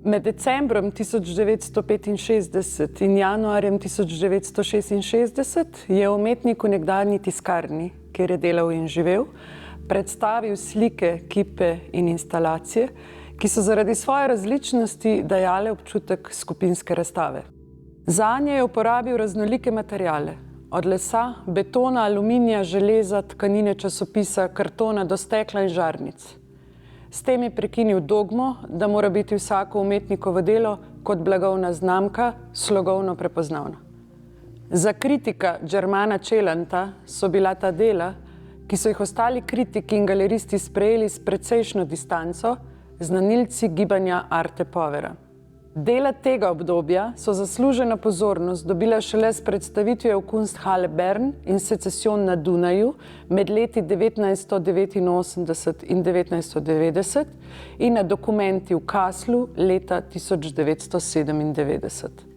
Med decembrom 1965 in januarjem 1966 je umetnik v nekdanji tiskarni, kjer je delal in živel, predstavil slike, kipe in instalacije, ki so zaradi svoje različnosti dajale občutek skupinske razstave. Zanje je uporabil raznolike materiale, od lesa, betona, aluminija, železa, tkanine časopisa, kartona do stekla in žarnic. S tem je prekinil dogmo, da mora biti vsako umetnikovo delo kot blagovna znamka slogovno prepoznavna. Za kritika Germana Celenta so bila ta dela, ki so jih ostali kritiki in galeristi sprejeli s precejšnjo distanco, znanilci gibanja Arte Povera. Dela tega obdobja so zasluženo pozornost dobila šele s predstavitvijo v Kunsthalle Bern in Secession na Dunaju med leti 1989 in 1990 in na dokumenti v Kasslu leta 1997.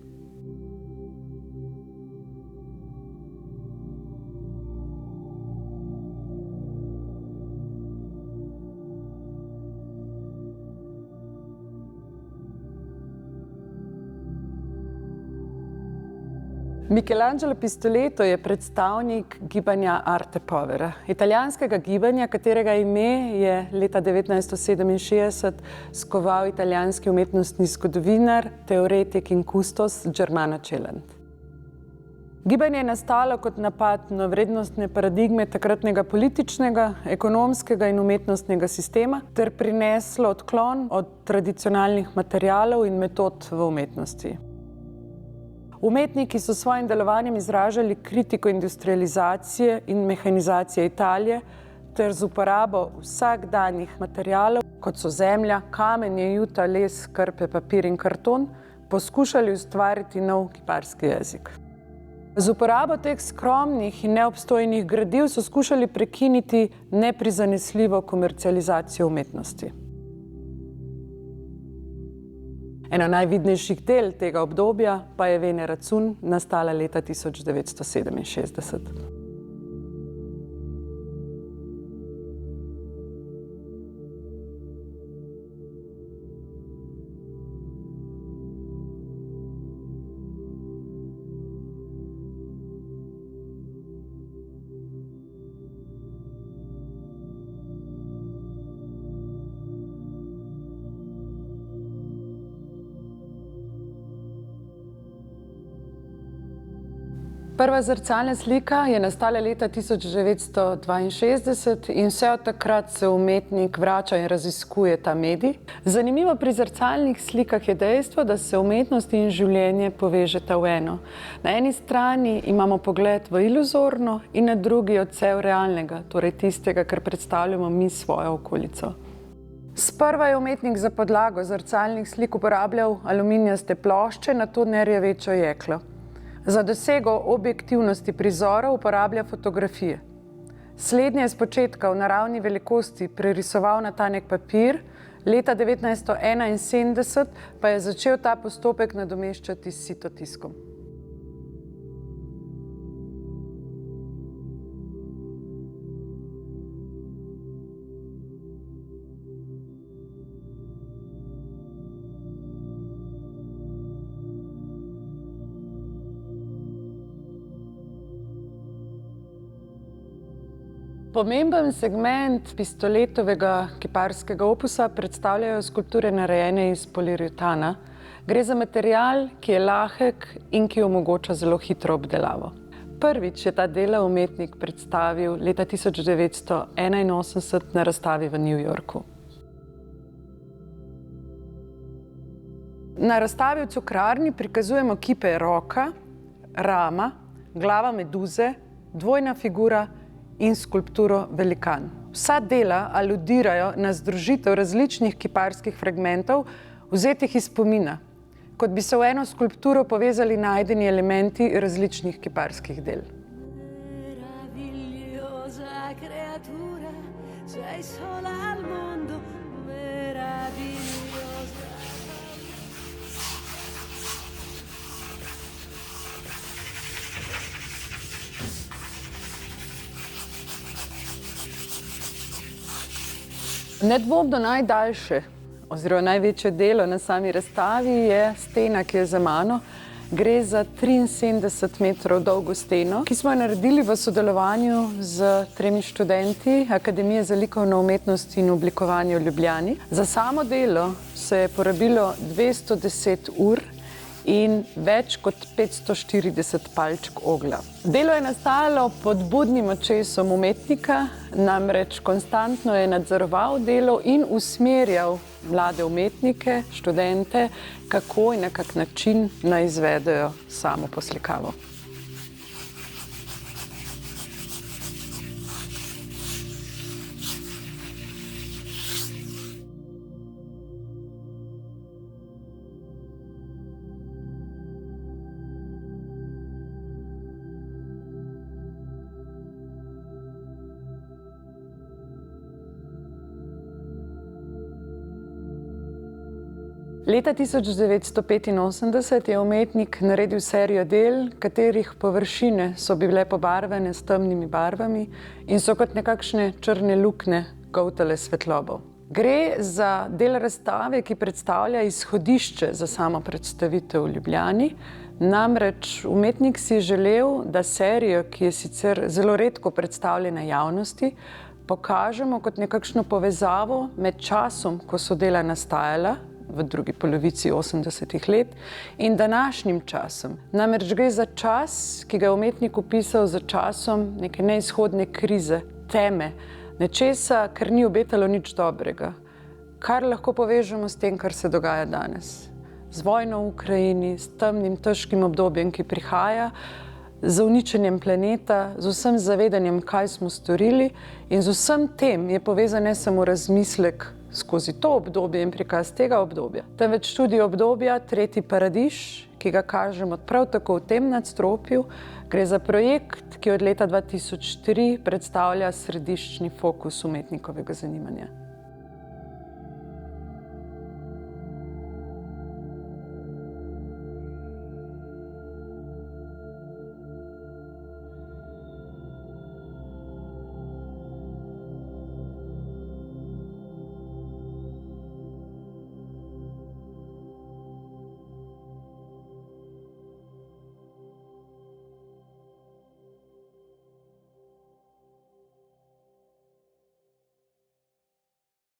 Michelangelo Pistoletto je predstavnik gibanja Arte Povera, italijanskega gibanja, katerega ime je leta 1967 skoval italijanski umetnostni zgodovinar, teoretik in kustos Germano Celent. Gibanje je nastalo kot napad na vrednostne paradigme takratnega političnega, ekonomskega in umetnostnega sistema ter prineslo odklon od tradicionalnih materialov in metod v umetnosti. Umetniki so s svojim delovanjem izražali kritiko industrializacije in mehanizacije Italije ter z uporabo vsakdanjih materialov, kot so zemlja, kamenje, juta, les, krpe, papir in karton, poskušali ustvariti nov kiparski jezik. Z uporabo teh skromnih in neobstojnih gradiv so skušali prekiniti neprizanesljivo komercializacijo umetnosti. Eno najvidnejših del tega obdobja pa je Venera Cun, nastala leta 1967. Prva zrcalna slika je nastala leta 1962 in vse od takrat se umetnik vrača in raziskuje ta medij. Zanimivo pri zrcalnih slikah je dejstvo, da se umetnost in življenje povežeta v eno. Na eni strani imamo pogled v iluzorno in na drugi odsev realnega, torej tistega, kar predstavljamo mi svojo okolico. Sprva je umetnik za podlago zrcalnih slik uporabljal aluminijaste plošče, nato nerjavečo jeklo. Za dosego objektivnosti prizorov uporablja fotografije. Slednje je spočetka v naravni velikosti prerisoval na tanek papir, leta 1971 pa je začel ta postopek nadomeščati s sitotiskom. Pomemben segment Pistoletovega kiparskega opusa predstavljajo skulpture narejene iz poliuretana. Gre za material, ki je lahek in ki omogoča zelo hitro obdelavo. Prvič je ta dela umetnik predstavil leta 1981 na razstavi v New Yorku. Na razstavi v Cukrarni prikazujemo kipe roka, rama, glava meduze, dvojna figura in skulpturo Velikan. Vsa dela aludirajo na združitev različnih kiparskih fragmentov, vzetih iz spomina, kot bi se v eno skulpturo povezali najdeni elementi različnih kiparskih del. Nedvomno najdaljše oziroma največje delo na sami razstavi je stena, ki je za mano. Gre za 73 metrov dolgo steno, ki smo jo naredili v sodelovanju z 3 študenti Akademije za likovno umetnost in oblikovanje v Ljubljani. Za samo delo se je porabilo 210 ur in več kot 540 palčk oglja. Delo je nastajalo pod budnim očesom umetnika, namreč konstantno je nadzoroval delo in usmerjal mlade umetnike, študente, kako in na kak način naj izvedejo samo poslikavo. Leta 1985 je umetnik naredil serijo del, katerih površine so bile pobarvane s temnimi barvami in so kot nekakšne črne luknje goltale svetlobo. Gre za del razstave, ki predstavlja izhodišče za samo predstavitev v Ljubljani. Namreč umetnik si je želel, da serijo, ki je sicer zelo redko predstavljena javnosti, pokažemo kot nekakšno povezavo med časom, ko so dela nastajala, v drugi polovici 80. let, in današnjim časom. Namreč gre za čas, ki ga je umetnik opisal za časom neke neizhodne krize, teme, nečesa, kar ni obetalo nič dobrega. Kar lahko povežemo s tem, kar se dogaja danes. Z vojno v Ukrajini, s temnim, težkim obdobjem, ki prihaja, z uničenjem planeta, z vsem zavedanjem, kaj smo storili, in z vsem tem je povezan ne samo razmislek skozi to obdobje in prikaz tega obdobja, temveč tudi obdobja Tretji paradiž, ki ga kažemo prav tako v tem nadstropju. Gre za projekt, ki od leta 2003 predstavlja središčni fokus umetnikovega zanimanja.